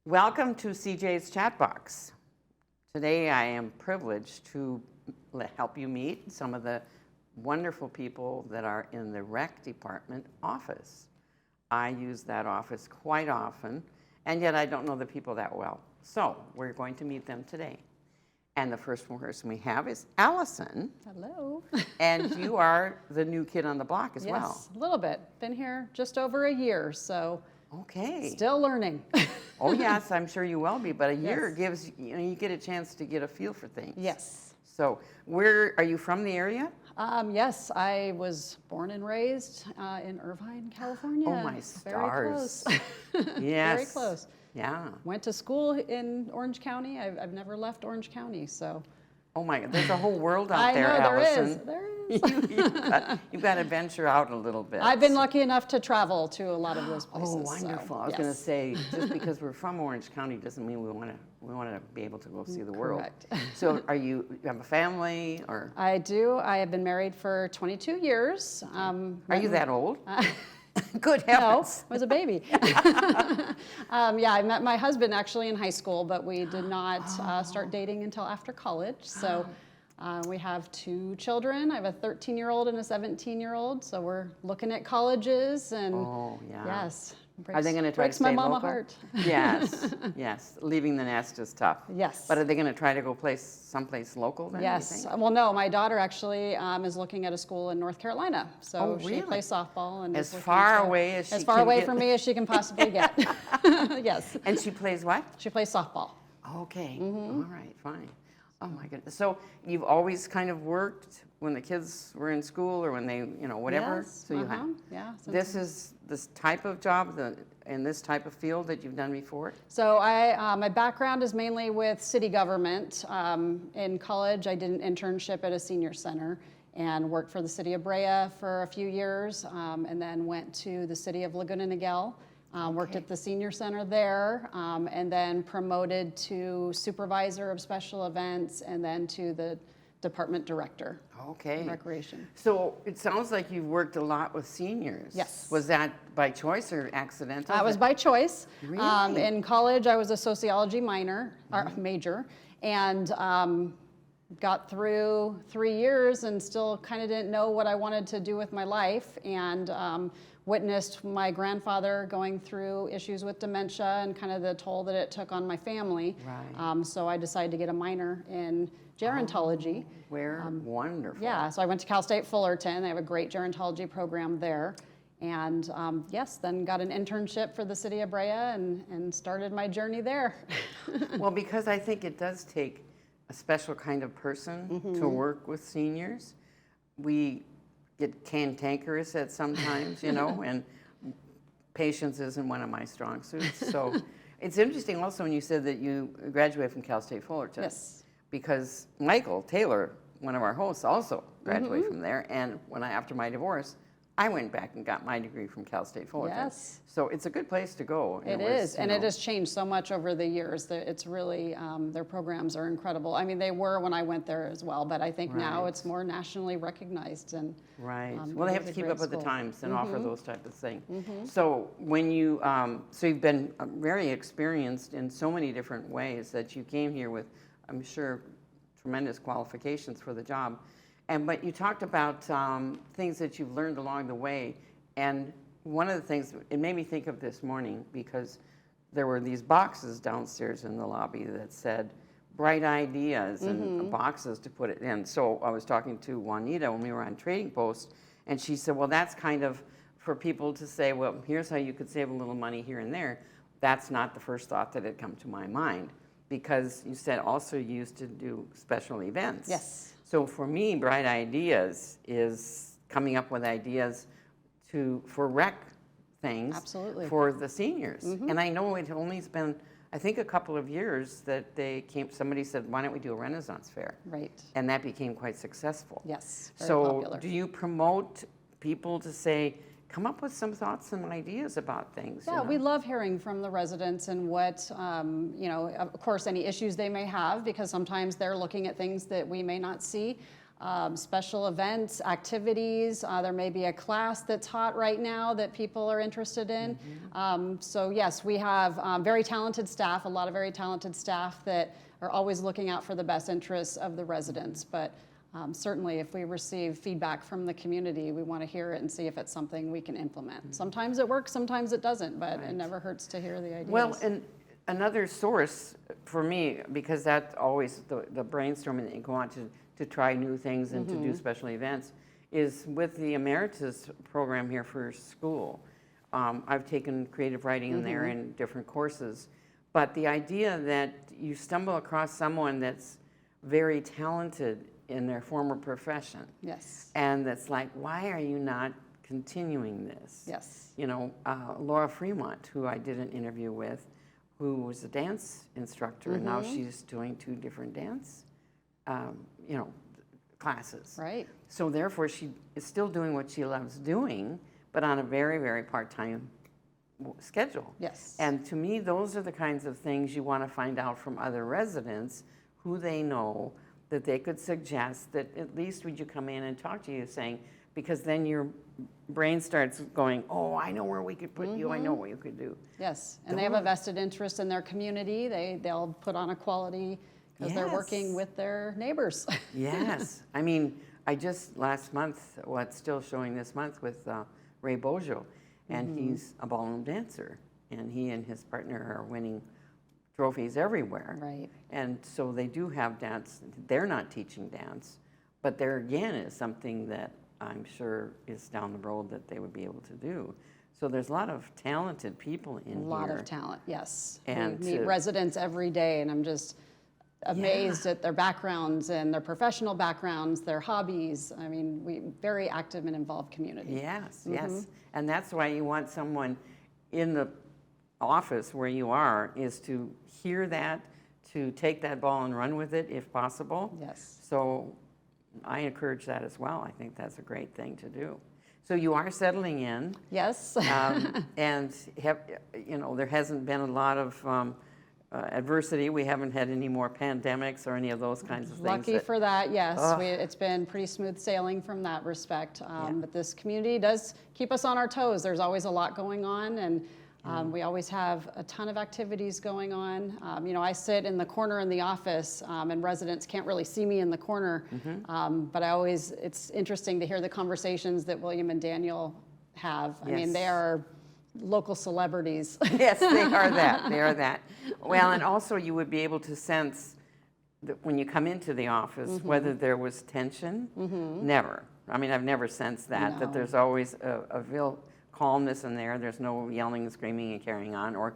Welcome to CJ's Chat Box. Today I am privileged to help you meet some of the wonderful people that are in the rec department office. I use that office quite often, and yet I don't know the people that well. So we're going to meet them today. And the first person we have is Allison. Hello. And you are the new kid on the block as well. Yes, a little bit. Been here just over a year, so okay. Still learning. Oh yes, I'm sure you will be, but a year Yes. gives, you get a chance to get a feel for things. Yes. So where, are you from the area? Yes, I was born and raised in Irvine, California. Oh my stars. Very close. Yes. Very close. Yeah. Went to school in Orange County. I've never left Orange County, so. Oh my God, there's a whole world out I there, know, Allison. there is. You've got to venture out a little bit. I've been lucky enough to travel to a lot of those places. Oh, wonderful. So, I was going to yes. say, just because we're from Orange County doesn't mean we want to be able to go see the world. Correct. So you have a family or? I do. I have been married for 22 years. Are you that old? Good No, heavens. I was a baby. Yeah, I met my husband actually in high school, but we did not start dating until after college. So we have 2 children. I have a 13-year-old and a 17-year-old. So we're looking at colleges and Oh, yeah. yes. Are they going to try to breaks my stay mama local? heart. Yes, yes. Leaving the nest is tough. Yes. But are they going to try to go someplace local then? you Yes. think? Well, no, my daughter actually is looking at a school in North Carolina. So Oh, she really? plays softball and As is looking far to- away as she as far can away get. from me as she can possibly get. Yes. And she plays what? She plays softball. Okay. Mm-hmm. All right, fine. Oh my goodness. So you've always kind of worked when the kids were in school or when they, whatever? Yes. So you have. Yeah. This is this type of job in this type of field that you've done before? So my background is mainly with city government. In college, I did an internship at a senior center and worked for the city of Brea for a few years, and then went to the city of Laguna Niguel. Worked at the senior center there, and then promoted to supervisor of special events, and then to the department director Okay. of recreation. So it sounds like you've worked a lot with seniors. Yes. Was that by choice or accidental? That was by choice. Really? In college, I was a sociology major, and got through 3 years and still kind of didn't know what I wanted to do with my life, and witnessed my grandfather going through issues with dementia and kind of the toll that it took on my family. Right. So I decided to get a minor in gerontology. Wonderful. Yeah, so I went to Cal State Fullerton. They have a great gerontology program there. And yes, then got an internship for the city of Brea and started my journey there. Well, because I think it does take a special kind of person to work with seniors. We get cantankerous at sometimes, and patience isn't one of my strong suits. So it's interesting also when you said that you graduated from Cal State Fullerton. Yes. Because Michael Taylor, one of our hosts, also graduated from there. And after my divorce, I went back and got my degree from Cal State Fullerton. Yes. So it's a good place to go. It is, and it has changed so much over the years. It's really, their programs are incredible. I mean, they were when I went there as well, but I think now Right. it's more nationally recognized. And Right. it Well, they is have to a keep great up with the school. times and offer those type of things. So when you, so you've been very experienced in so many different ways that you came here with, I'm sure, tremendous qualifications for the job. But you talked about things that you've learned along the way. And one of the things, it made me think of this morning because there were these boxes downstairs in the lobby that said bright ideas and boxes to put it in. So I was talking to Juanita when we were on Trading Post, and she said, well, that's kind of for people to say, well, here's how you could save a little money here and there. That's not the first thought that had come to my mind, because you said also you used to do special events. yes, So for me, bright ideas is coming up with ideas for rec things Absolutely. for the seniors. And I know it only has been, I think, a couple of years that somebody said, why don't we do a Renaissance fair? right. And that became quite successful. Yes, very So popular. do you promote people to say, come up with some thoughts and ideas about things? Yeah, we love hearing from the residents and what, of course, any issues they may have, because sometimes they're looking at things that we may not see. special events, activities. There may be a class that's hot right now that people are interested in. So yes, we have very talented staff, a lot of very talented staff that are always looking out for the best interests of the residents. But certainly if we receive feedback from the community, we want to hear it and see if it's something we can implement. Sometimes it works, sometimes it doesn't, but it never hurts to hear the ideas. Well, and another source for me, because that's always the brainstorming that you go on to try new things and to do special events, is with the emeritus program here for school. I've taken creative writing in there in different courses, but the idea that you stumble across someone that's very talented in their former profession. Yes. And that's like, why are you not continuing this? Yes. You know, Laura Fremont, who I did an interview with, who was a dance instructor, and now she's doing 2 different dance, you know, classes. Right. So therefore, she is still doing what she loves doing, but on a very, very part-time schedule. Yes. And to me, those are the kinds of things you want to find out from other residents, who they know, that they could suggest that at least would you come in and talk to you, saying, because then your brain starts going, oh, I know where we could put you, I know what you could do. Yes, and they have a vested interest in their community. They'll put on a quality because they're working with their neighbors. Yes. I mean, I just last month, what's still showing this month with Ray Bojo, and he's a ballroom dancer, and he and his partner are winning trophies everywhere. Right. And so they do have dance. They're not teaching dance, but there again is something that I'm sure is down the road that they would be able to do. So there's a lot of talented people in here. A lot of talent, yes. And we meet residents every day, and I'm just amazed at their backgrounds and their professional backgrounds, their hobbies. I mean, we very active and involved community. Yes, yes. And that's why you want someone in the office where you are, is to hear that, to take that ball and run with it if possible. Yes. So I encourage that as well. I think that's a great thing to do. So you are settling in. Yes. And have, you know, there hasn't been a lot of adversity. We haven't had any more pandemics or any of those kinds of things. Lucky for that, yes. It's been pretty smooth sailing from that respect. But this community does keep us on our toes. There's always a lot going on, and we always have a ton of activities going on. You know, I sit in the corner in the office, and residents can't really see me in the corner. But it's interesting to hear the conversations that William and Daniel have. I mean, they are local celebrities. Yes, they are that. They are that. Well, and also you would be able to sense that when you come into the office, whether there was tension. Never. I mean, I've never sensed that, that there's always a real calmness in there. There's no yelling and screaming and carrying on, or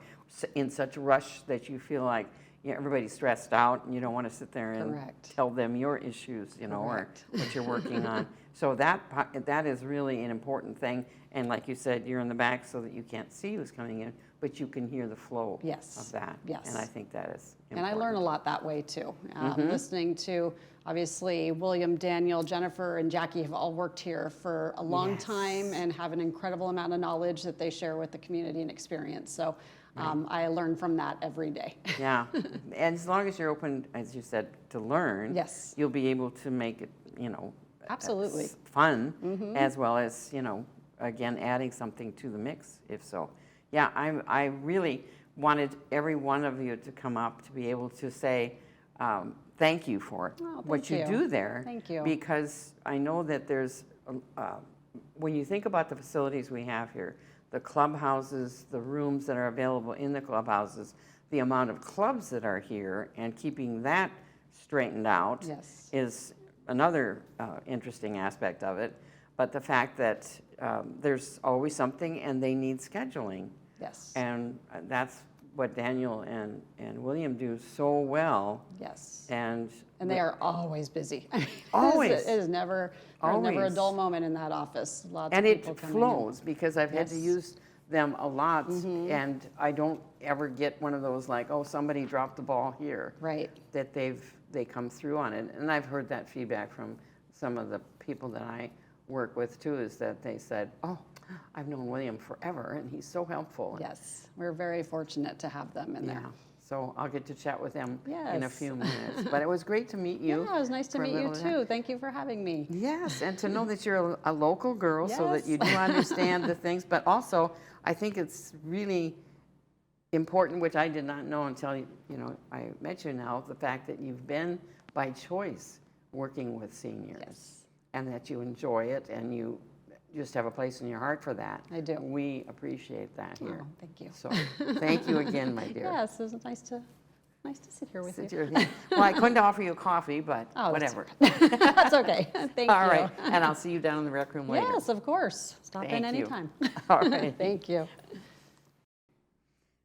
in such rush that you feel like, you know, everybody's stressed out and you don't want to sit there and tell them your issues, you know, or what you're working on. So that is really an important thing. And like you said, you're in the back so that you can't see who's coming in, but you can hear the flow of that. Yes. And I think that is important. And I learn a lot that way too. Listening to, obviously, William, Daniel, Jennifer, and Jackie have all worked here for a long time and have an incredible amount of knowledge that they share with the community and experience. So I learn from that every day. Yeah, and as long as you're open, as you said, to learn, you'll be able to make it, you know, absolutely fun, as well as, you know, again, adding something to the mix, if so. Yeah, I really wanted every one of you to come up to be able to say thank you for what you do there. Thank you. Because I know that there's, when you think about the facilities we have here, the clubhouses, the rooms that are available in the clubhouses, the amount of clubs that are here, and keeping that straightened out is another interesting aspect of it. But the fact that there's always something and they need scheduling. Yes. And that's what Daniel and William do so well. Yes. And they are always busy. Always. It is never a dull moment in that office. Lots and of people it coming flows in. Because I've had to use them a lot, and I don't ever get one of those like, oh, somebody dropped the ball here. Right. That they come through on it. And I've heard that feedback from some of the people that I work with too, is that they said, oh, I've known William forever and he's so helpful. Yes, we're very fortunate to have them in there. So I'll get to chat with them in a Yes. few minutes. But it was great to meet you. Yeah, it was nice to for a meet you little too. Thank you for having me. Yes, and to know that you're a local girl so that Yes. you do understand the things, but also I think it's really important, which I did not know until I met you now, the fact that you've been by choice working with seniors. Yes. And that you enjoy it and you just have a place in your heart for that. I do. We appreciate that here. Oh, thank you. So thank you again, my dear. Yes, it was nice to sit here with you. Well, I couldn't offer you coffee, but Oh, whatever. That's okay. Thank All you. right, and I'll see you down in the rec room later. Yes, of course. Stop in Thank you. anytime. All right. Thank you.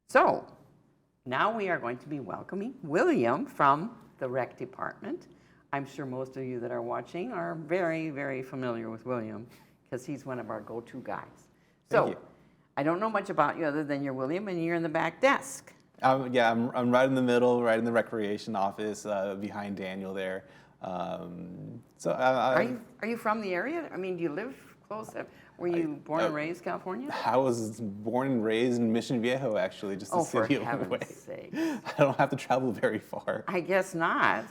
So now we are going to be welcoming William from the rec department. I'm sure most of you that are watching are very, very familiar with William because he's one of our go-to guys. Thank So you. I don't know much about you other than you're William and you're in the back desk. Yeah, I'm right in the middle, right in the recreation office, behind Daniel there. Are you from the area? I mean, do you live close? Were you born and raised California? I was born and raised in Mission Viejo, actually, just a Oh, for city away. heaven's sake. I don't have to travel very far. I guess not.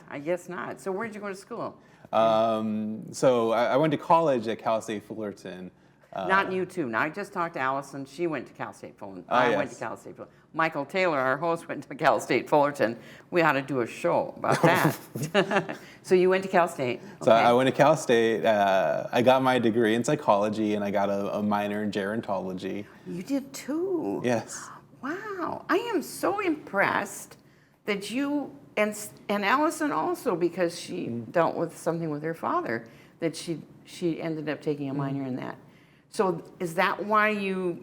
So where'd you go to school? So I went to college at Cal State Fullerton. Not you two. Now, I just talked to Allison. She went to Cal State Fullerton. Oh, I went to yes. Cal State Fullerton. Michael Taylor, our host, went to Cal State Fullerton. We ought to do a show about that. So you went to Cal State. So okay. I went to Cal State. I got my degree in psychology, and I got a minor in gerontology. You did too. Yes. Wow. I am so impressed that you, and Allison also, because she dealt with something with her father, that she ended up taking a minor in that. So is that why you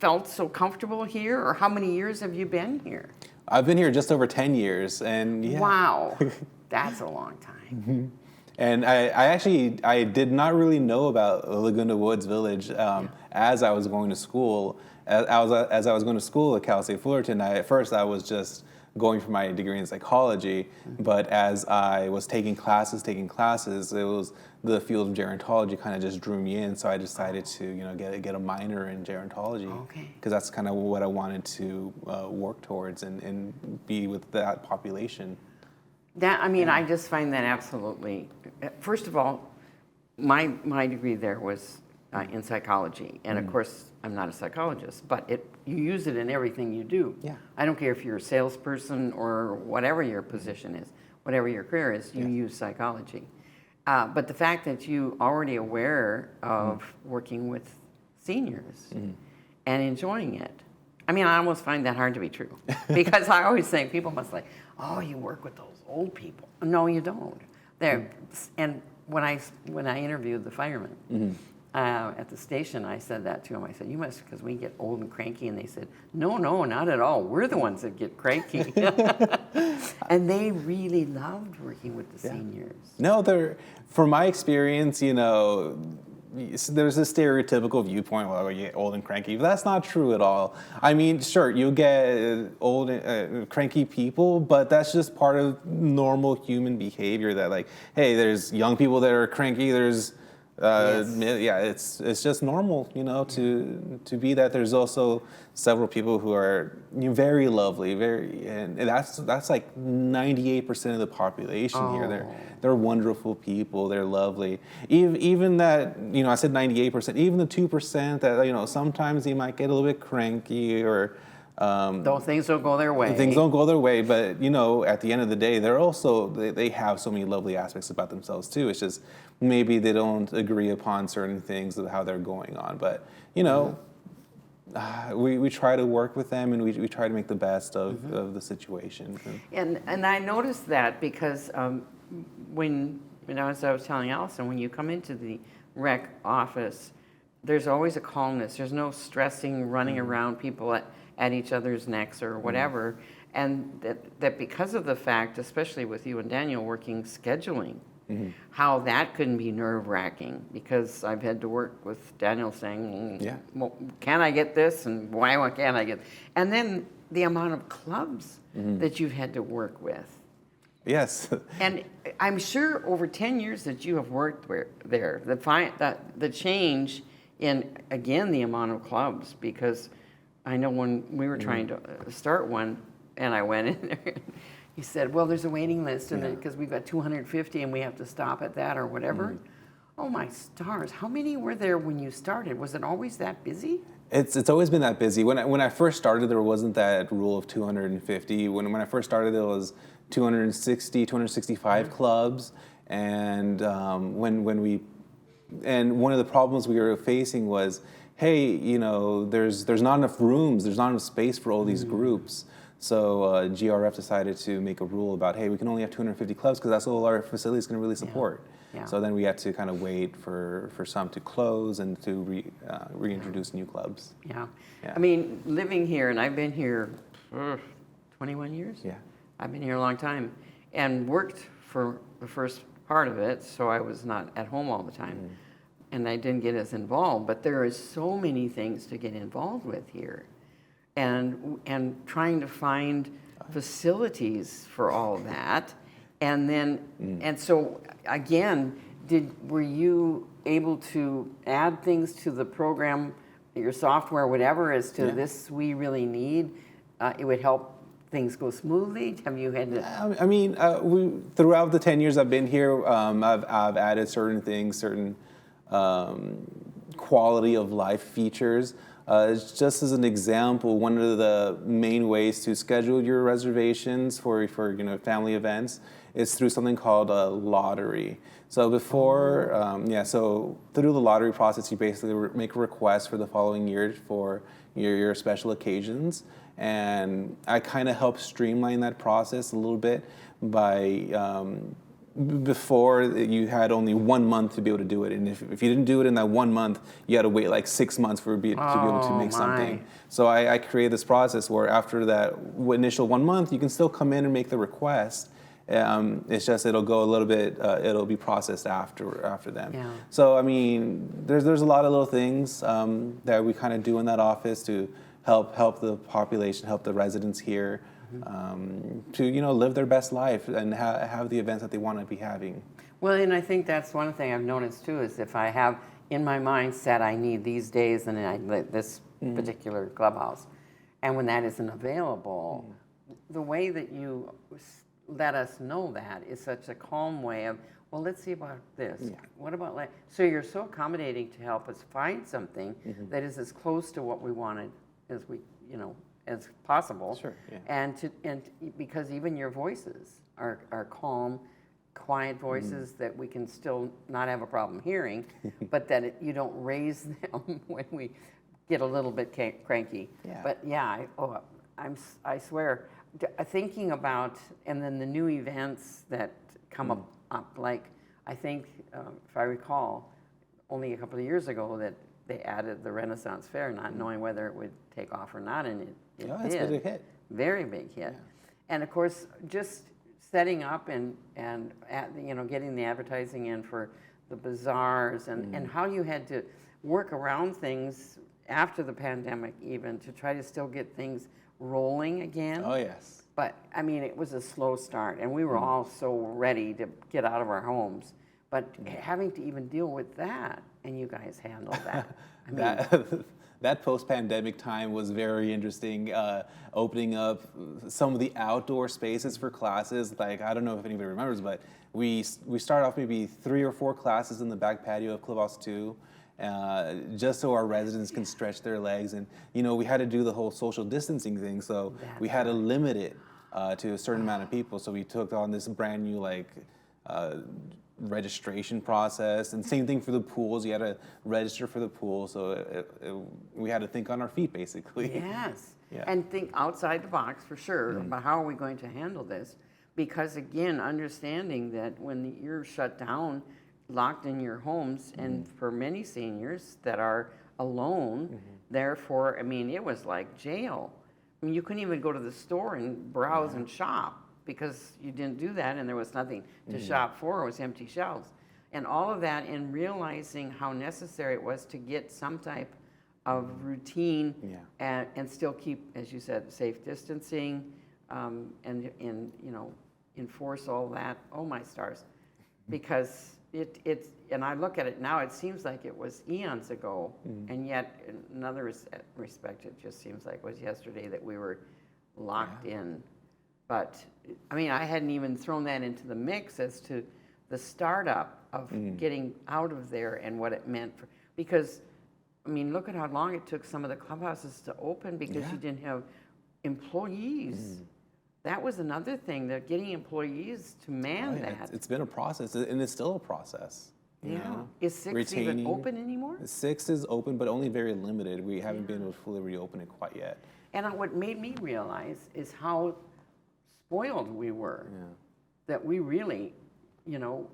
felt so comfortable here, or how many years have you been here? I've been here just over 10 years, and yeah. Wow, that's a long time. And I did not really know about Laguna Woods Village as I was going to school. As I was going to school at Cal State Fullerton, at first I was just going for my degree in psychology, but as I was taking classes, it was the field of gerontology kind of just drew me in, so I decided to get a minor in gerontology, because that's kind of what I wanted to work towards and be with that population. I just find that absolutely. First of all, my degree there was in psychology, and of course I'm not a psychologist, but you use it in everything you do. Yeah. I don't care if you're a salesperson or whatever your position is, whatever your career is, you use psychology. But the fact that you already aware of working with seniors and enjoying it, I almost find that hard to be true, because I always think people must oh, you work with those old people. No, you don't. And when I interviewed the firemen at the station, I said that to them. I said, you must, because we get old and cranky. And they said, no, not at all. We're the ones that get cranky. And they really loved working with the seniors. No, from my experience, there's a stereotypical viewpoint, well, you get old and cranky, but that's not true at all. Sure, you get old and cranky people, but that's just part of normal human behavior, that hey, there's young people that are cranky, there's it's just normal, to be that. There's also several people who are very lovely, and that's like 98% of the population here. They're wonderful people. They're lovely. Even that, I said 98%. Even the 2% that sometimes they might get a little bit cranky, or those things don't go their way. Things don't go their way, but at the end of the day, they have so many lovely aspects about themselves too. It's just maybe they don't agree upon certain things of how they're going on. But we try to work with them, and we try to make the best of the situation. And I noticed that because when as I was telling Allison, when you come into the rec office, there's always a calmness. There's no stressing, running around people at each other's necks or whatever. And that because of the fact, especially with you and Daniel working scheduling, how that couldn't be nerve-wracking, because I've had to work with Daniel saying, well, can I get this, and why can't I get, and then the amount of clubs that you've had to work with. Yes. And I'm sure over 10 years that you have worked there, the change in, again, the amount of clubs, because I know when we were trying to start one, and I went in there. And he said, well, there's a waiting list, and because we've got 250 and we have to stop at that or whatever. Oh my stars! How many were there when you started? Was it always that busy? It's always been that busy. When I first started, there wasn't that rule of 250. When I first started, there was 260, 265 clubs, and one of the problems we were facing was, hey, there's not enough rooms, there's not enough space for all these groups. So GRF decided to make a rule about, hey, we can only have 250 clubs because that's all our facilities can really support. Yeah. So then we had to kind of wait for some to close and to reintroduce new clubs. Yeah. Yeah. I mean, living here, and I've been here 21 years. Yeah. I've been here a long time and worked for the first part of it, so I was not at home all the time. And I didn't get as involved, but there is so many things to get involved with here. And trying to find facilities for all of that. And then, and so again, were you able to add things to the program, your software, whatever, as to this we really need? It would help things go smoothly? Have you had to? I mean, throughout the 10 years I've been here, I've added certain things, certain quality of life features. Just as an example, one of the main ways to schedule your reservations for family events is through something called a lottery. So before, so through the lottery process, you basically make a request for the following year for your special occasions. And I kind of help streamline that process a little bit by before you had only 1 month to be able to do it, and if you didn't do it in that 1 month, you had to wait like 6 months to be able to make something. So I created this process where after that initial 1 month, you can still come in and make the request. It's just it'll go a little bit. It'll be processed after them. Yeah. So I mean, there's a lot of little things that we kind of do in that office to help the population, help the residents here. To live their best life and have the events that they want to be having. Well, and I think that's one thing I've noticed too, is if I have in my mind set I need these days and I this particular clubhouse, and when that isn't available, the way that you let us know that is such a calm way of, well, let's see about this. Yeah. What about so you're so accommodating to help us find something that is as close to what we wanted as we as possible. Sure. Yeah. And because even your voices are calm, quiet voices that we can still not have a problem hearing, but that you don't raise them when we get a little bit cranky. Yeah. But yeah, I swear, thinking about, and then the new events that come up, like I think, if I recall, only a couple of years ago that they added the Renaissance Fair, not knowing whether it would take off or not, and it It's did. a big hit. Very big hit. And of course, just setting up and getting the advertising in for the bazaars and how you had to work around things after the pandemic even to try to still get things rolling again. Oh yes. But I mean, it was a slow start, and we were all so ready to get out of our homes. But having to even deal with that, and you guys handled that. I mean, that post-pandemic time was very interesting, opening up some of the outdoor spaces for classes. Like, I don't know if anybody remembers, but we started off maybe 3 or 4 classes in the back patio of Clubhouse 2, just so our residents can stretch their legs. And, we had to do the whole social distancing thing, so we had to limit it to a certain amount of people. So we took on this brand new, registration process, and same thing for the pools. You had to register for the pool, so we had to think on our feet, basically. yes. Yeah. And think outside the box for sure about how are we going to handle this? Because again, understanding that when you're shut down, locked in your homes, and for many seniors that are alone, therefore, I mean, it was like jail. I mean, you couldn't even go to the store and browse and shop, because you didn't do that and there was nothing to shop for. It was empty shelves. And all of that, in realizing how necessary it was to get some type of routine and still keep, as you said, safe distancing and enforce all that. Oh my stars. Because it's, and I look at it now, it seems like it was eons ago, and yet in another respect, it just seems like it was yesterday that we were locked in. But, I mean, I hadn't even thrown that into the mix as to the startup of getting out of there and what it meant for, because, I mean, look at how long it took some of the clubhouses to open because you didn't have employees. That was another thing, that getting employees to man that. It's been a process, and it's still a process. You know? Is 6 even Retaining. open anymore? 6 is open, but only very limited. We haven't been able to fully reopen it quite yet. And what made me realize is how spoiled we were. That we really, you know,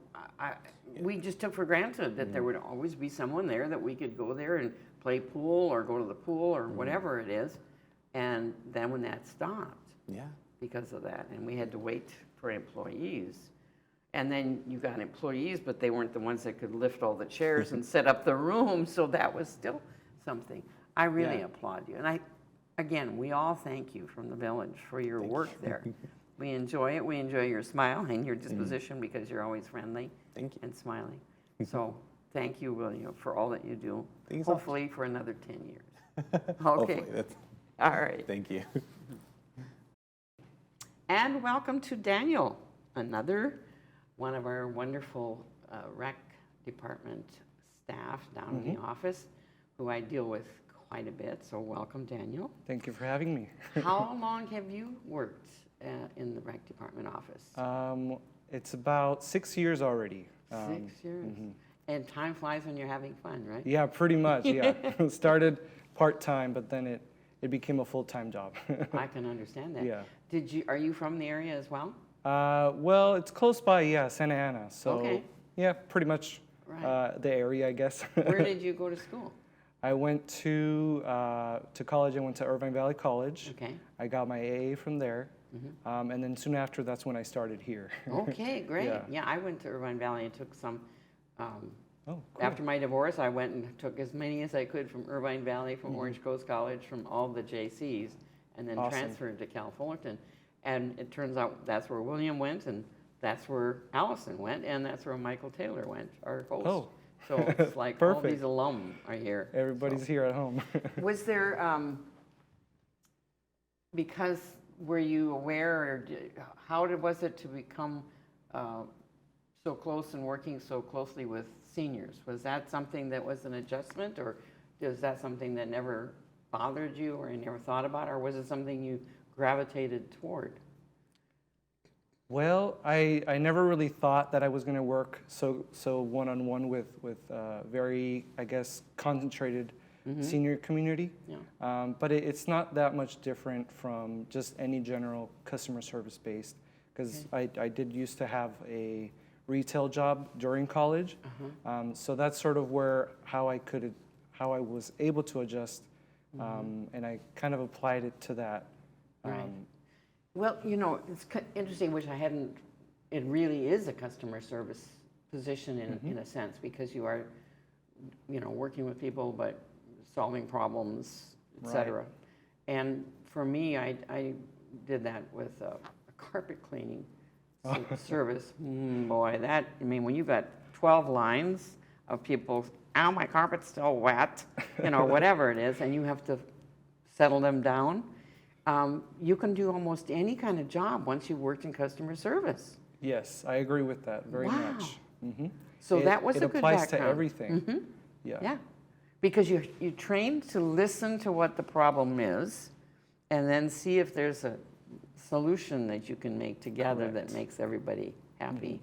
we just took for granted that there would always be someone there, that we could go there and play pool or go to the pool or whatever it is. And then when that stopped, because of that, and we had to wait for employees. And then you got employees, but they weren't the ones that could lift all the chairs and set up the room, so that was still something. I really applaud you. And again, we all thank you from the village for your work there. We enjoy it. We enjoy your smile and your disposition because you're always friendly and smiling. So thank you, William, for all that you do. Hopefully for another 10 years. Okay. All right. Thank you. And welcome to Daniel, another one of our wonderful rec department staff down in the office, who I deal with quite a bit. So welcome, Daniel. Thank you for having me. How long have you worked in the rec department office? It's about 6 years already. 6 years. And time flies when you're having fun, right? Yeah, pretty much, yeah. Started part-time, but then it became a full-time job. I can understand that. Yeah. Are you from the area as well? Well, it's close by, yeah, Santa Ana. So, Okay. yeah, pretty much the area, I guess. Where did you go to school? I went to college. I went to Irvine Valley College. Okay. I got my AA from there. And then soon after, that's when I started here. Okay, great. Yeah. Yeah, I went to Irvine Valley and took some. Cool. After my divorce, I went and took as many as I could from Irvine Valley, from Orange Coast College, from all the JCs, and then transferred to Cal Fullerton. And it turns out that's where William went, and that's where Allison went, and that's where Michael Taylor went, our host. Oh. So it's like all Perfect. these alum are here. Everybody's here at home. Was there, because were you aware, or how was it to become so close and working so closely with seniors? Was that something that was an adjustment, or is that something that never bothered you or you never thought about, or was it something you gravitated toward? Well, I never really thought that I was going to work so one-on-one with very, I guess, concentrated senior community. Yeah. But it's not that much different from just any general customer service based, because I did used to have a retail job during college. So that's sort of how I was able to adjust, and I kind of applied it to that. Right. Well, you know, it's interesting, which I hadn't, it really is a customer service position in a sense, because you are, you know, working with people, but solving problems, et cetera. Right. And for me, I did that with a carpet cleaning service. Boy, I mean, when you've got 12 lines of people, ow, my carpet's still wet, you know, whatever it is, and you have to settle them down. You can do almost any kind of job once you've worked in customer service. Yes, I agree with that very much. So that was a good background. It applies to everything. Yeah, because you trained to listen to what the problem is, and then see if there's a solution that you can make together that makes everybody happy.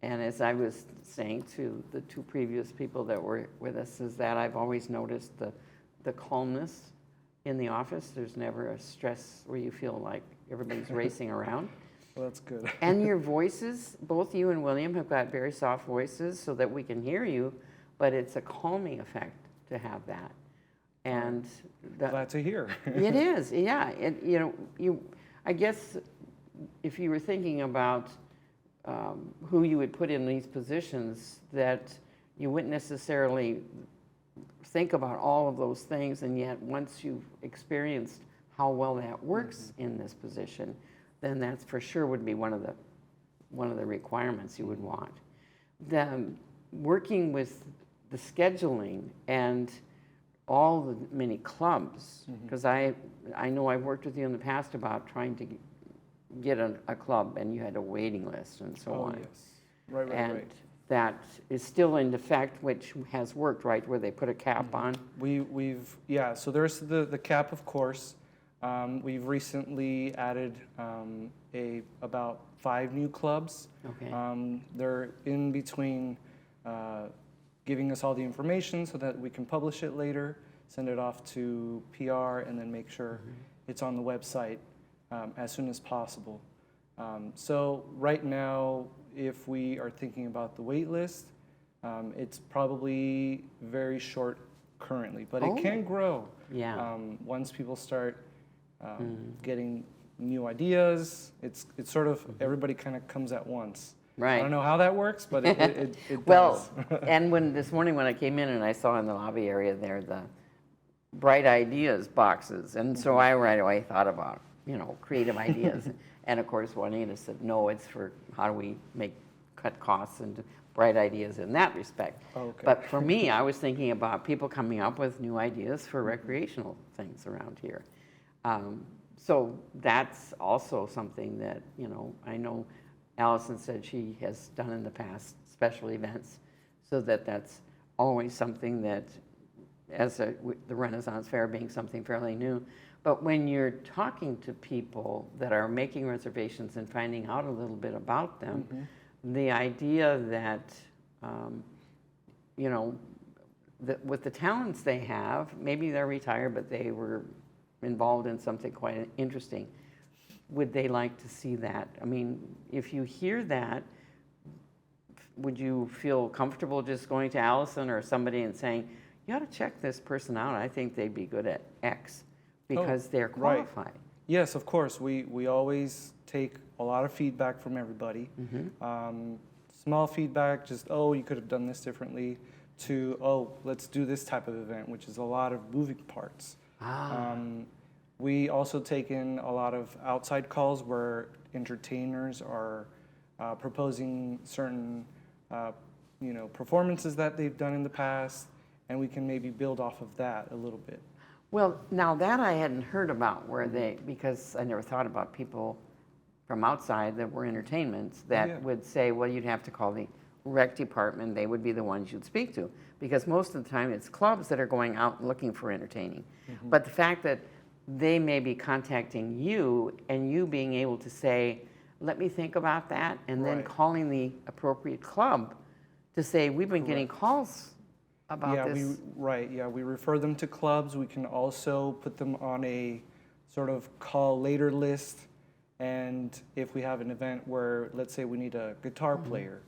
And as I was saying to the two previous people that were with us, is that I've always noticed the calmness in the office. There's never a stress where you feel like everybody's racing around. Well, that's good. And your voices, both you and William have got very soft voices so that we can hear you, but it's a calming effect to have that. And Glad to hear. it is, yeah. You know, I guess if you were thinking about who you would put in these positions, that you wouldn't necessarily think about all of those things, and yet once you've experienced how well that works in this position, then that's for sure would be one of the requirements you would want. Working with the scheduling and all the many clubs, because I know I've worked with you in the past about trying to get a club, and you had a waiting list and so on. Yes. Right, And that is still in effect, which has worked, right, where they put a cap on? Yeah, so there's the cap, of course. We've recently added about 5 new clubs. Okay. They're in between giving us all the information so that we can publish it later, send it off to PR, and then make sure it's on the website as soon as possible. So right now, if we are thinking about the wait list, it's probably very short currently, but it can grow. Yeah. Once people start getting new ideas, it's sort of everybody kind of comes at once. Right. I don't know how that works, but it Well, does. and this morning when I came in and I saw in the lobby area there the bright ideas boxes, and so I right away thought about, creative ideas. And of course, Juanita said, no, it's for how do we cut costs and bright ideas in that respect. Okay. But for me, I was thinking about people coming up with new ideas for recreational things around here. So that's also something that, I know Allison said she has done in the past, special events, so that's always something that, as the Renaissance Fair being something fairly new. But when you're talking to people that are making reservations and finding out a little bit about them, the idea that, with the talents they have, maybe they're retired, but they were involved in something quite interesting. Would they like to see that? I mean, if you hear that, would you feel comfortable just going to Allison or somebody and saying, you ought to check this person out. I think they'd be good at X because they're qualified. Right. Yes, of course. We always take a lot of feedback from everybody. Small feedback, just, you could have done this differently, to, let's do this type of event, which is a lot of moving parts. We also take in a lot of outside calls where entertainers are proposing certain performances that they've done in the past, and we can maybe build off of that a little bit. Well, now that I hadn't heard about because I never thought about people from outside that were entertainments that would say, well, you'd have to call the rec department. They would be the ones you'd speak to, because most of the time it's clubs that are going out looking for entertaining. But the fact that they may be contacting you and you being able to say, let me think about that, and then calling the appropriate club to say, we've been getting calls about this. We refer them to clubs. We can also put them on a sort of call later list. And if we have an event where, let's say we need a guitar player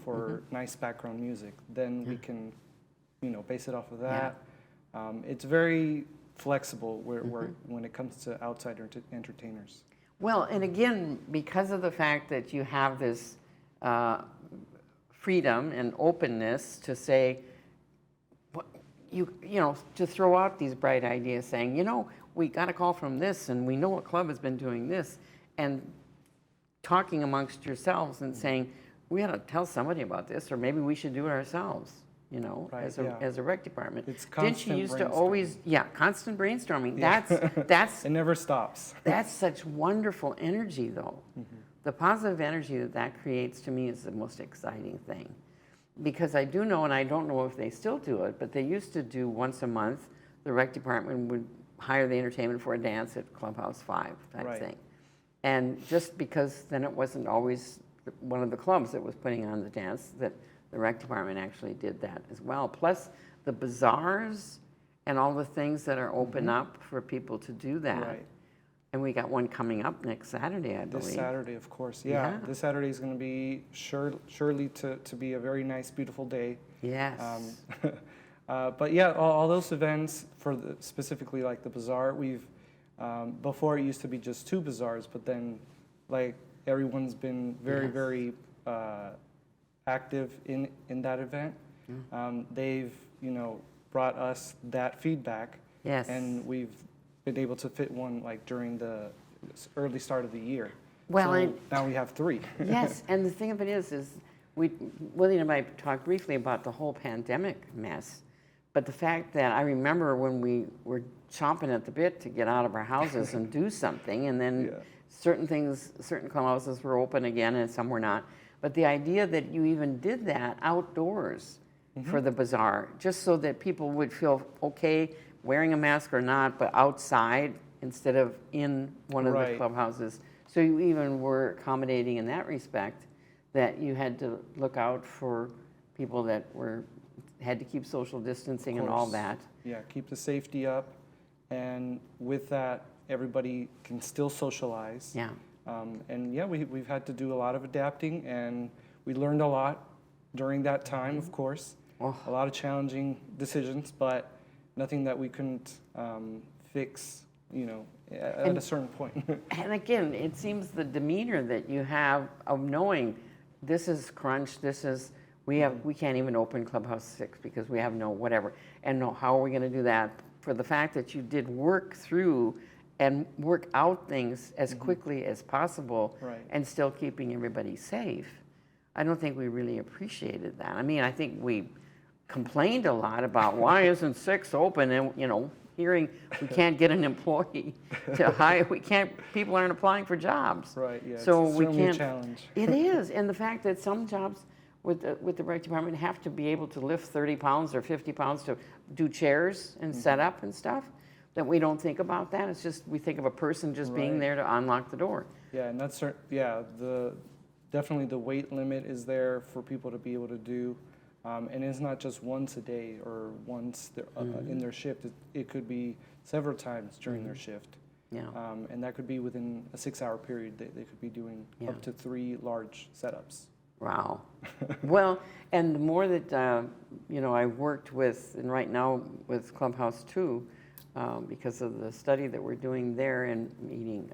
for nice background music, then we can, base it off of that. It's very flexible when it comes to outside entertainers. Well, and again, because of the fact that you have this freedom and openness to say, to throw out these bright ideas, saying, we got a call from this, and we know a club has been doing this, and talking amongst yourselves and saying, we ought to tell somebody about this, or maybe we should do it ourselves, as a rec department. It's constant. Didn't you used to always, constant brainstorming. That's it never stops. That's such wonderful energy, though. The positive energy that creates to me is the most exciting thing. Because I do know, and I don't know if they still do it, but they used to do once a month, the rec department would hire the entertainment for a dance at Clubhouse 5 type thing. And just because then it wasn't always one of the clubs that was putting on the dance, that the rec department actually did that as well. Plus the bazaars and all the things that are open up for people to do that. Right. And we got one coming up next Saturday, I believe. This Saturday, of course. Yeah. This Saturday is going to be surely to be a very nice, beautiful day. Yes. But yeah, all those events specifically like the bazaar, we've before it used to be just 2 bazaars, but then like everyone's been very active in that event. They've brought us that feedback. Yes. And we've been able to fit one like during the early start of the year. Well, so now we have 3. Yes, and the thing of it is William and I talked briefly about the whole pandemic mess, But the fact that I remember when we were chomping at the bit to get out of our houses and do something, and then certain clubhouses were open again and some were not. But the idea that you even did that outdoors for the bazaar, just so that people would feel okay wearing a mask or not, but outside instead of in one of the clubhouses. So you even were accommodating in that respect, that you had to look out for people that had to keep social distancing and all that. Yeah, keep the safety up. And with that, everybody can still socialize. Yeah. And yeah, we've had to do a lot of adapting, and we learned a lot during that time, of course. Oh. A lot of challenging decisions, but nothing that we couldn't fix, at a certain point. And again, it seems the demeanor that you have of knowing this is crunch, we can't even open Clubhouse 6 because we have no whatever. And how are we going to do that? For the fact that you did work through and work out things as quickly as possible and still keeping everybody safe. I don't think we really appreciated that. I mean, I think we complained a lot about why isn't 6 open, and hearing we can't get an employee to hire, people aren't applying for jobs. Right, yeah, so it's we certainly can't. A challenge. It is, and the fact that some jobs with the rec department have to be able to lift 30 pounds or 50 pounds to do chairs and set up and stuff, that we don't think about that. It's just, we think of a person just being there to unlock the door. Yeah, and that's, definitely the weight limit is there for people to be able to do. And it's not just once a day or once in their shift. It could be several times during their shift. Yeah. And that could be within a 6-hour period. They could be doing up to 3 large setups. Wow. Well, and the more that, I worked with, and right now with Clubhouse 2, because of the study that we're doing there and meeting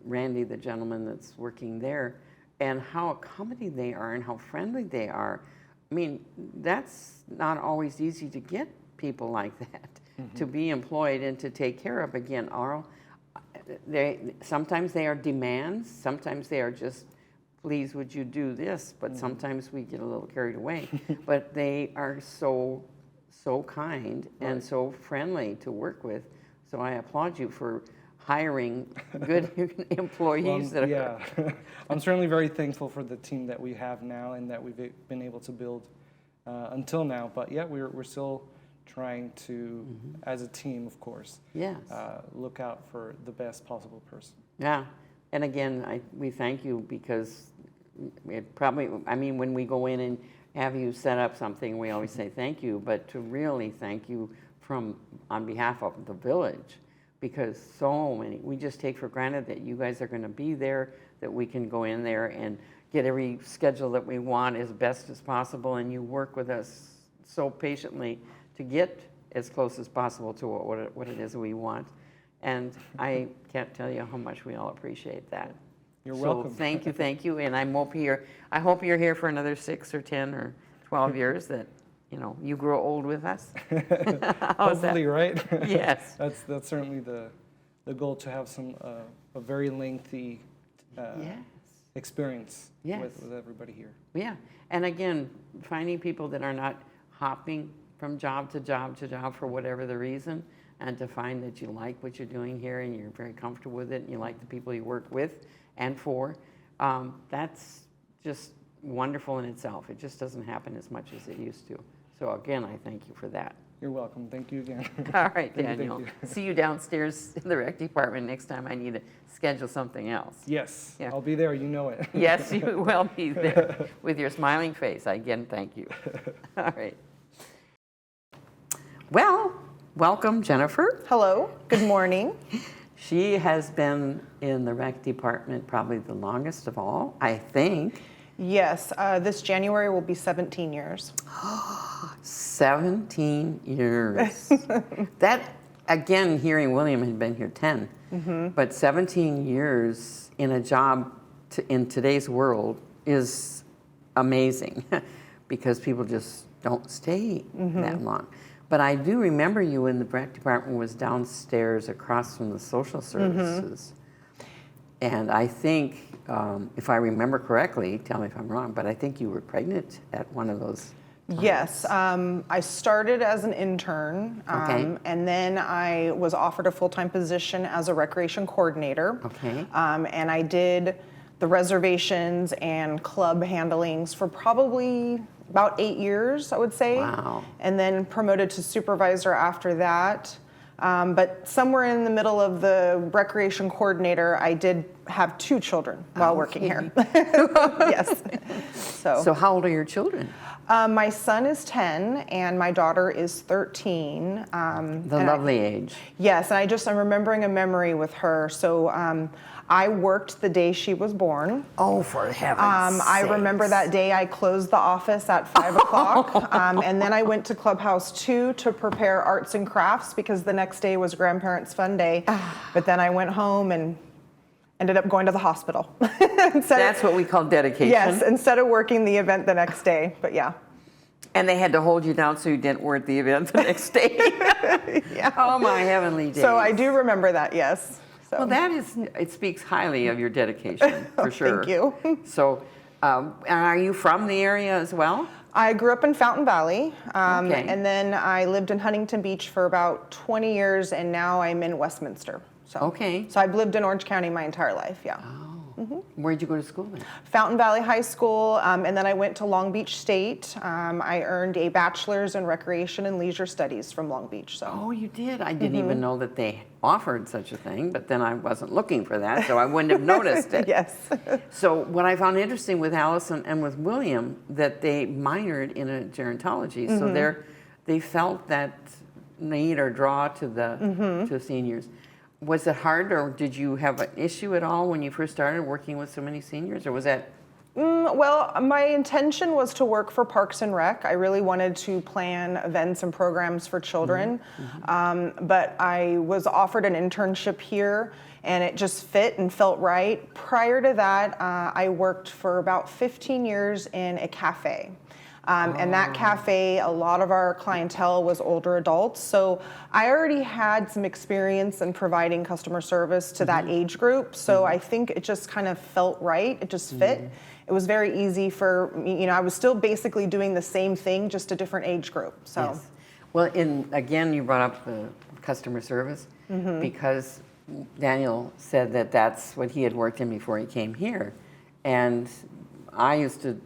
Randy, the gentleman that's working there, and how accommodating they are and how friendly they are. I mean, that's not always easy to get people like that to be employed and to take care of. Again, sometimes they are demands, sometimes they are just, please would you do this, but sometimes we get a little carried away. But they are so kind and so friendly to work with. So I applaud you for hiring good employees. I'm certainly very thankful for the team that we have now and that we've been able to build until now. But yeah, we're still trying to, as a team, of course, look out for the best possible person. Yeah, and again, we thank you because it probably, when we go in and have you set up something, we always say thank you, but to really thank you on behalf of the village, because so many, we just take for granted that you guys are going to be there, that we can go in there and get every schedule that we want as best as possible, and you work with us so patiently to get as close as possible to what it is we want. And I can't tell you how much we all appreciate that. You're welcome. So thank you, and I hope you're here for another 6 or 10 or 12 years, that you grow old with us. Hopefully, right? Yes. That's certainly the goal, to have a very lengthy experience with everybody here. Yeah, and again, finding people that are not hopping from job to job to job for whatever the reason, and to find that you like what you're doing here and you're very comfortable with it and you like the people you work with and for, that's just wonderful in itself. It just doesn't happen as much as it used to. So again, I thank you for that. You're welcome. Thank you again. All right, Thank Daniel. you. See you downstairs in the rec department next time I need to schedule something else. Yes, Yeah. I'll be there. You know it. Yes, you will be there with your smiling face. Again, thank you. All right. Well, welcome, Jennifer. Hello, good morning. She has been in the rec department probably the longest of all, I think. Yes, this January will be 17 years. 17 years. That, again, hearing William had been here 10, but 17 years in a job in today's world is amazing because people just don't stay that long. But I do remember you when the rec department was downstairs across from the social services. And I think, if I remember correctly, tell me if I'm wrong, but I think you were pregnant at one of those Yes, I started as an intern, Okay. and then I was offered a full-time position as a recreation coordinator. Okay. And I did the reservations and club handlings for probably about 8 years, I would say. Wow. And then promoted to supervisor after that. But somewhere in the middle of the recreation coordinator, I did have 2 children while working here. Yes. So how old are your children? My son is 10 and my daughter is 13. The and lovely age. Yes, and I'm remembering a memory with her. So I worked the day she was born. Oh, for heaven's I remember that day I closed the office at 5 o'clock, and then I went to Clubhouse 2 to prepare arts and crafts because the next day was Grandparents' Fun Day. But then I went home and ended up going to the hospital. That's what we call dedication. Yes, instead of working the event the next day, but yeah. And they had to hold you down so you didn't work the event the next day. Yeah. Oh, my heavenly days. So I do remember that, yes. So. Well, it speaks highly of your dedication, for sure. Thank you. So, and are you from the area as well? I grew up in Fountain Valley, Okay. and then I lived in Huntington Beach for about 20 years, and now I'm in Westminster. So, Okay. So I've lived in Orange County my entire life, yeah. Where'd you go to school then? Fountain Valley High School, and then I went to Long Beach State. I earned a bachelor's in recreation and leisure studies from Long Beach. So. Oh, you did? I didn't even know that they offered such a thing, but then I wasn't looking for that, so I wouldn't have noticed it. Yes. So what I found interesting with Allison and with William, that they minored in a gerontology, so they felt that need or draw to the to seniors. Was it hard, or did you have an issue at all when you first started working with so many seniors, or was that? Well, my intention was to work for Parks and Rec. I really wanted to plan events and programs for children, but I was offered an internship here, and it just fit and felt right. Prior to that, I worked for about 15 years in a cafe. And that cafe, a lot of our clientele was older adults. So I already had some experience in providing customer service to that age group. So I think it just kind of felt right. It just fit. It was very easy for me. I was still basically doing the same thing, just a different age group. So. Yes. Well, again, you brought up the customer service because Daniel said that that's what he had worked in before he came here. And I used to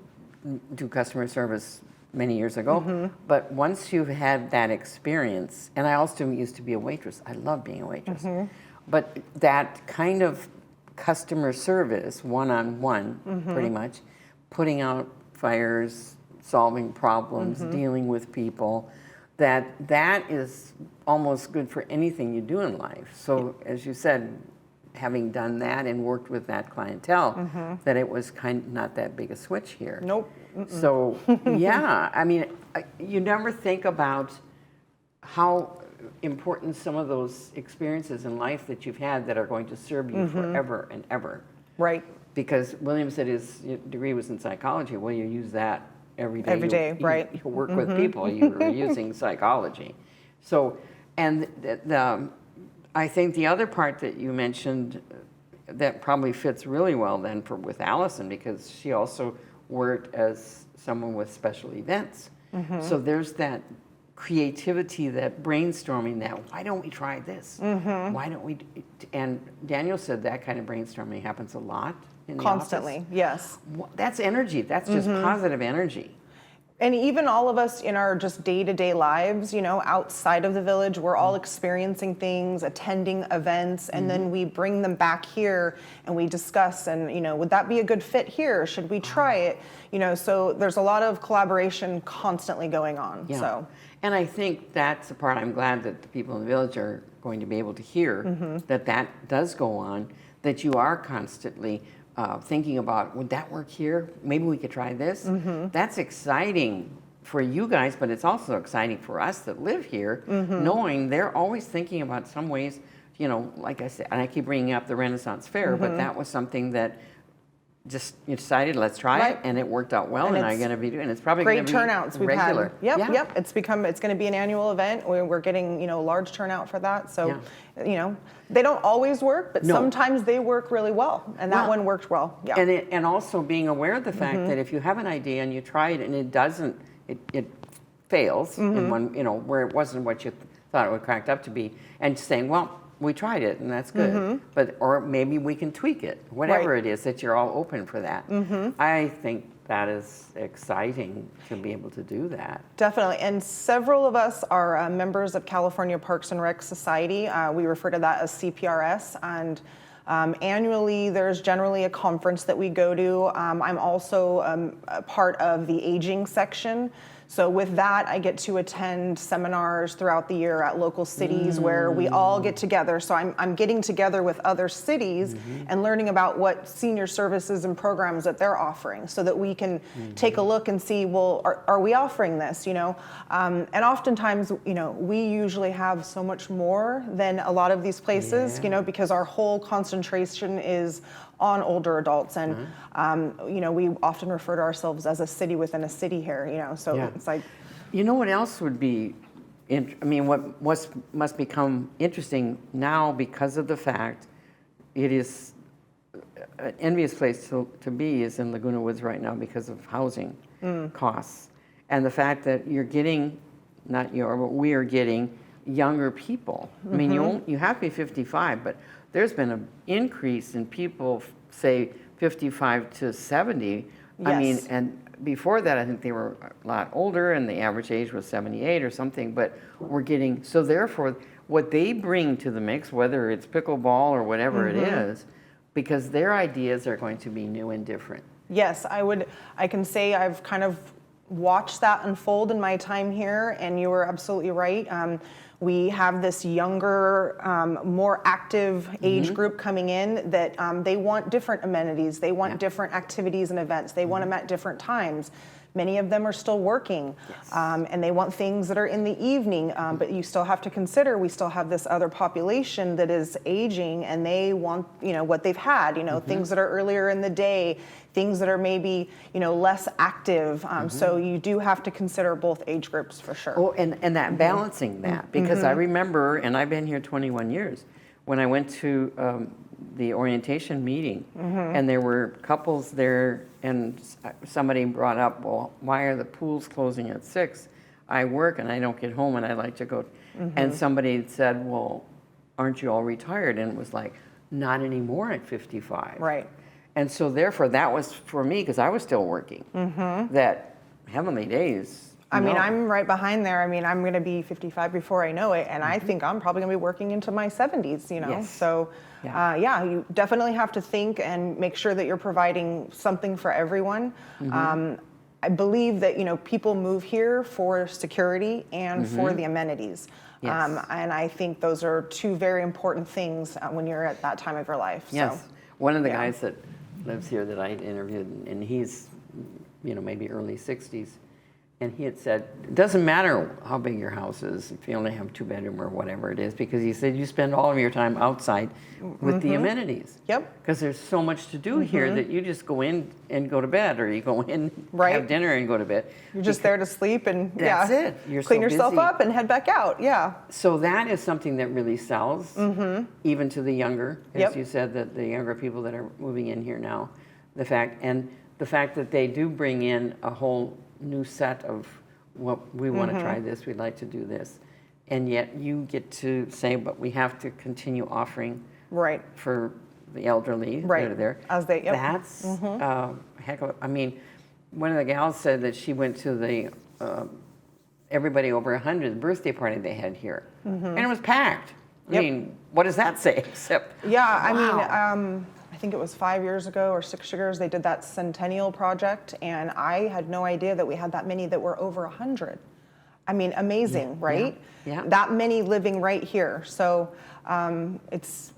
do customer service many years ago, but once you've had that experience, and I also used to be a waitress. I love being a waitress. But that kind of customer service, one-on-one, pretty much, putting out fires, solving problems, dealing with people, that is almost good for anything you do in life. So as you said, having done that and worked with that clientele, that it was kind of not that big a switch here. Nope. So yeah, I mean, you never think about how important some of those experiences in life that you've had that are going to serve you forever and ever. Right. Because William said his degree was in psychology. Well, you use that every day. Every day, right. You work with people, you're using psychology. So, and I think the other part that you mentioned that probably fits really well then with Allison, because she also worked as someone with special events. So there's that creativity, that brainstorming, that why don't we try this? Why don't we? And Daniel said that kind of brainstorming happens a lot in the Constantly, office. yes. That's energy. That's just positive energy. And even all of us in our just day-to-day lives, outside of the village, we're all experiencing things, attending events, and then we bring them back here and we discuss and, would that be a good fit here? Should we try it? So there's a lot of collaboration constantly going on. Yeah. So. And I think that's the part I'm glad that the people in the village are going to be able to hear, that does go on, that you are constantly thinking about, would that work here? Maybe we could try this. That's exciting for you guys, but it's also exciting for us that live here, knowing they're always thinking about some ways, like I said, and I keep bringing up the Renaissance Fair, but that was something that just you decided, let's try it, and it worked out well, and I'm going to be doing. It's probably going to great be turnouts we've regular. had. Yep. It's going to be an annual event. We're getting large turnout for that. So, they don't always work, but sometimes they work really well, and that one worked well. Yeah. And also being aware of the fact that if you have an idea and you try it and it doesn't it fails in one, where it wasn't what you thought it would cracked up to be, and saying, well, we tried it and that's good, but or maybe we can tweak it, whatever it is, that you're all open for that. I think that is exciting to be able to do that. Definitely, and several of us are members of California Parks and Rec Society. We refer to that as CPRS, and annually there's generally a conference that we go to. I'm also a part of the aging section. So with that, I get to attend seminars throughout the year at local cities where we all get together. So I'm getting together with other cities and learning about what senior services and programs that they're offering, so that we can take a look and see, well, are we offering this, And oftentimes, we usually have so much more than a lot of these places, because our whole concentration is on older adults, and we often refer to ourselves as a city within a city here, so it's like, what else would be, what must become interesting now because of the fact it is an envious place to be is in Laguna Woods right now because of housing costs, and the fact that you're getting, but we are getting younger people. I mean, you have to be 55, but there's been an increase in people, say 55 to 70. I mean, and before that, I think they were a lot older, and the average age was 78 or something. But we're getting, so therefore, what they bring to the mix, whether it's pickleball or whatever it is, because their ideas are going to be new and different. Yes, I can say I've kind of watched that unfold in my time here, and you were absolutely right. We have this younger, more active age group coming in that they want different amenities. They want different activities and events. They want them at different times. Many of them are still working, and they want things that are in the evening, but you still have to consider we still have this other population that is aging, and they want, what they've had, things that are earlier in the day, things that are maybe, less active. So you do have to consider both age groups for sure. Oh, and that balancing that, because I remember, and I've been here 21 years, when I went to the orientation meeting, and there were couples there, and somebody brought up, well, why are the pools closing at 6? I work and I don't get home, and I like to go. And somebody said, well, aren't you all retired? And it was like, not anymore at 55. Right. And so therefore, that was for me, because I was still working, that heavenly days. I mean, I'm right behind there. I mean, I'm going to be 55 before I know it, and I think I'm probably going to be working into my 70s, Yes. So, you definitely have to think and make sure that you're providing something for everyone. I believe that, people move here for security and for the amenities. Yes. And I think those are two very important things when you're at that time of your life. Yes. So, one of the guys that lives here that I interviewed, and he's, maybe early 60s, and he had said, it doesn't matter how big your house is, if you only have 2-bedroom or whatever it is, because he said you spend all of your time outside with the amenities. Yep. Because there's so much to do here that you just go in and go to bed, or you go in, have dinner and go to bed. You're just there to sleep and That's it. You're clean so yourself busy. up and head back out. Yeah. So that is something that really sells, even to the younger, as you said, that the younger people that are moving in here now. The fact that they do bring in a whole new set of what we want to try this, we'd like to do this, and yet you get to say, but we have to continue offering for the elderly that are there. As they, That's heck of. I mean, one of the gals said that she went to the everybody over 100 the birthday party they had here, and it was packed. I mean, what does that say? Except I mean, I think it was 5 years ago or 6 years, they did that Centennial project, and I had no idea that we had that many that were over 100. I mean, amazing, right? Yeah. That many living right here. So it's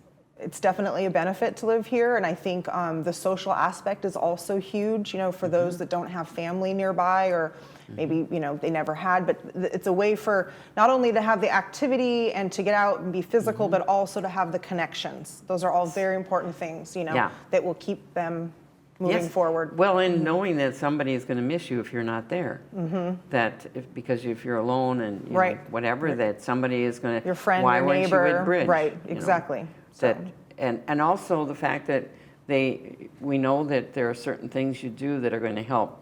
definitely a benefit to live here, and I think the social aspect is also huge, for those that don't have family nearby, or maybe, they never had, but it's a way for not only to have the activity and to get out and be physical, but also to have the connections. Those are all very important things, that will keep them moving forward. Well, and knowing that somebody is going to miss you if you're not there. That because if you're alone and whatever, that somebody is going to. Your friend, why your weren't neighbor. you at Bridge? Right, exactly. That, and also the fact that we know that there are certain things you do that are going to help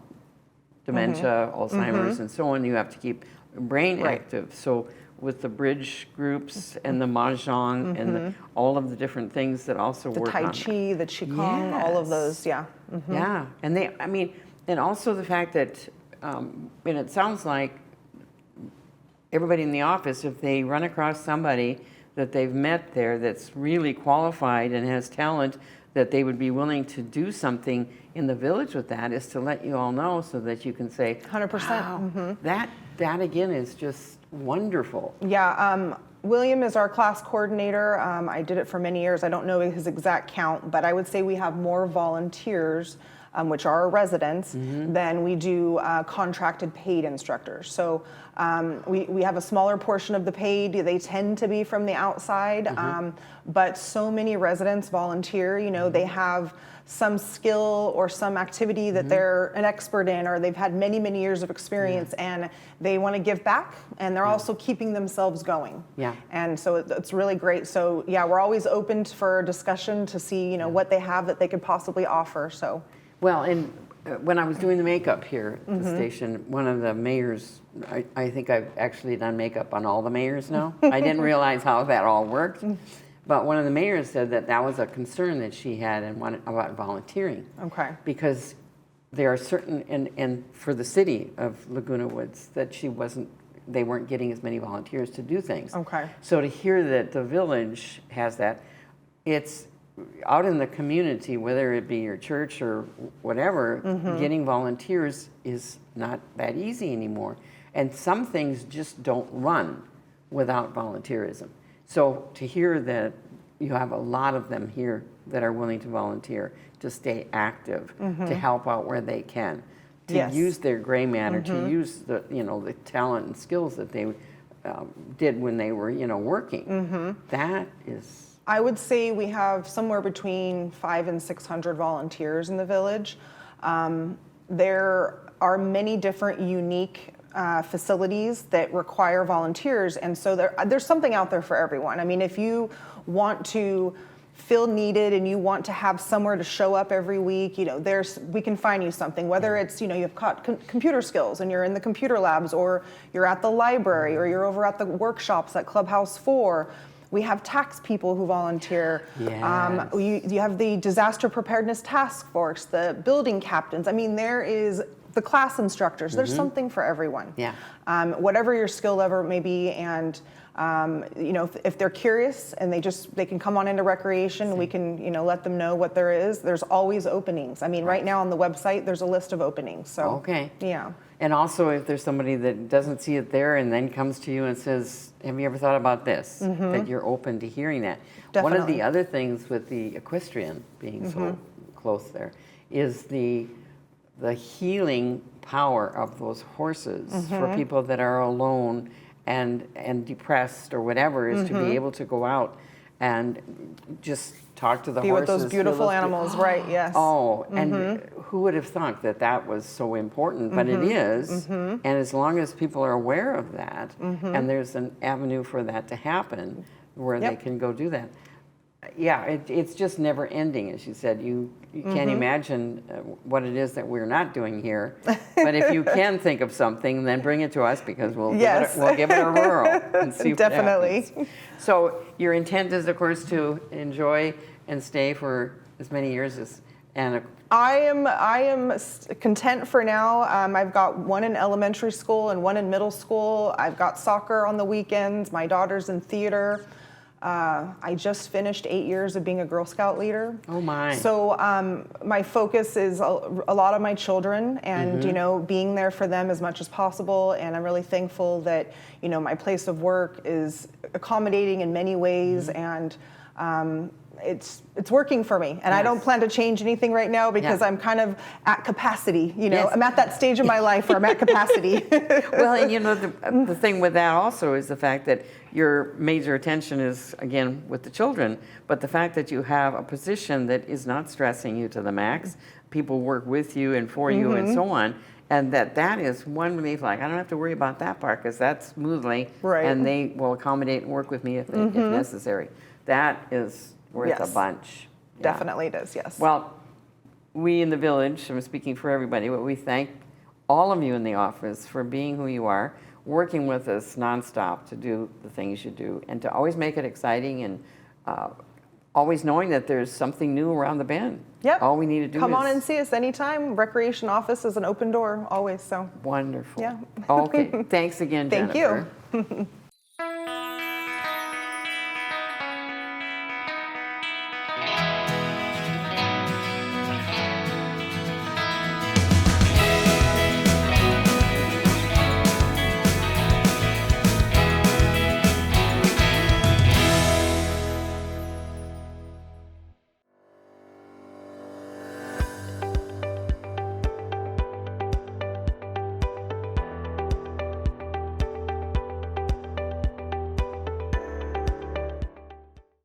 dementia, Alzheimer's, and so on. You have to keep brain Right. active. So with the bridge groups and the mahjong and all of the different things that also The work Tai on Chi, the Qigong, all of Yes. those, yeah. Yeah, and I mean, and also the fact that, and it sounds like everybody in the office, if they run across somebody that they've met there that's really qualified and has talent, that they would be willing to do something in the village with that, is to let you all know so that you can say, 100%. wow, that again is just wonderful. Yeah, William is our class coordinator. I did it for many years. I don't know his exact count, but I would say we have more volunteers, which are our residents, than we do contracted paid instructors. So we have a smaller portion of the paid. They tend to be from the outside, but so many residents volunteer. You know, they have some skill or some activity that they're an expert in, or they've had many, many years of experience, and they want to give back, and they're also keeping themselves going. Yeah. And so it's really great. So yeah, we're always open for discussion to see, you know, what they have that they could possibly offer. So. Well, and when I was doing the makeup here at the station, one of the mayors, I think I've actually done makeup on all the mayors now. I didn't realize how that all worked. But one of the mayors said that that was a concern that she had and wanted about volunteering. Okay. Because there are certain, and for the city of Laguna Woods, that they weren't getting as many volunteers to do things. Okay. So to hear that the village has that, it's out in the community, whether it be your church or whatever, getting volunteers is not that easy anymore. And some things just don't run without volunteerism. So to hear that you have a lot of them here that are willing to volunteer, to stay active, to help out where they can, to Yes. use their gray matter, to use the the talent and skills that they did when they were working. That is. I would say we have somewhere between 500 and 600 volunteers in the village. There are many different unique facilities that require volunteers, and so there's something out there for everyone. I mean, if you want to feel needed and you want to have somewhere to show up every week, we can find you something, whether it's, you've got computer skills and you're in the computer labs, or you're at the library, or you're over at the workshops at Clubhouse 4. We have tax people who volunteer. Yes. You have the disaster preparedness task force, the building captains. I mean, there is the class instructors. There's something for everyone. Yeah. Whatever your skill level may be, and if they're curious and they can come on into recreation, we can let them know what there is. There's always openings. I mean, right now on the website, there's a list of openings. So Okay. yeah. And also, if there's somebody that doesn't see it there and then comes to you and says, have you ever thought about this? That you're open to hearing that. One of Definitely. the other things with the equestrian being so close there is the healing power of those horses for people that are alone and depressed or whatever, is to be able to go out and just talk to the Be horses. with those beautiful animals, right? Yes. Oh, and who would have thought that was so important? But it is, and as long as people are aware of that, and there's an avenue for that to happen where they can go do that. Yeah, it's just never ending, as you said. You can't imagine what it is that we're not doing here. But if you can think of something, then bring it to us, because we'll give it a whirl and see what Definitely. happens. So your intent is, of course, to enjoy and stay for as many years as I am content for now. I've got one in elementary school and one in middle school. I've got soccer on the weekends. My daughter's in theater. I just finished 8 years of being a Girl Scout leader. Oh my! So my focus is a lot of my children, and being there for them as much as possible. And I'm really thankful that my place of work is accommodating in many ways, and it's working for me. And I don't plan to change anything right now, because I'm kind of at capacity. I'm at that stage of my life where I'm at capacity. Well, and the thing with that also is the fact that your major attention is, again, with the children, but the fact that you have a position that is not stressing you to the max, people work with you and for you and so on, and that is one relief. Like, I don't have to worry about that part, because that's smoothly, Right. and they will accommodate and work with me if necessary. That is worth a bunch. Yeah. Definitely it is, yes. Well, we in the village, I'm speaking for everybody, but we thank all of you in the office for being who you are, working with us nonstop to do the things you do, and to always make it exciting, and always knowing that there's something new around the bend. Yep. All we need to do Come is on and see us anytime. Recreation office is an open door always. So wonderful. Yeah. Okay. Thanks again, thank Jennifer. you.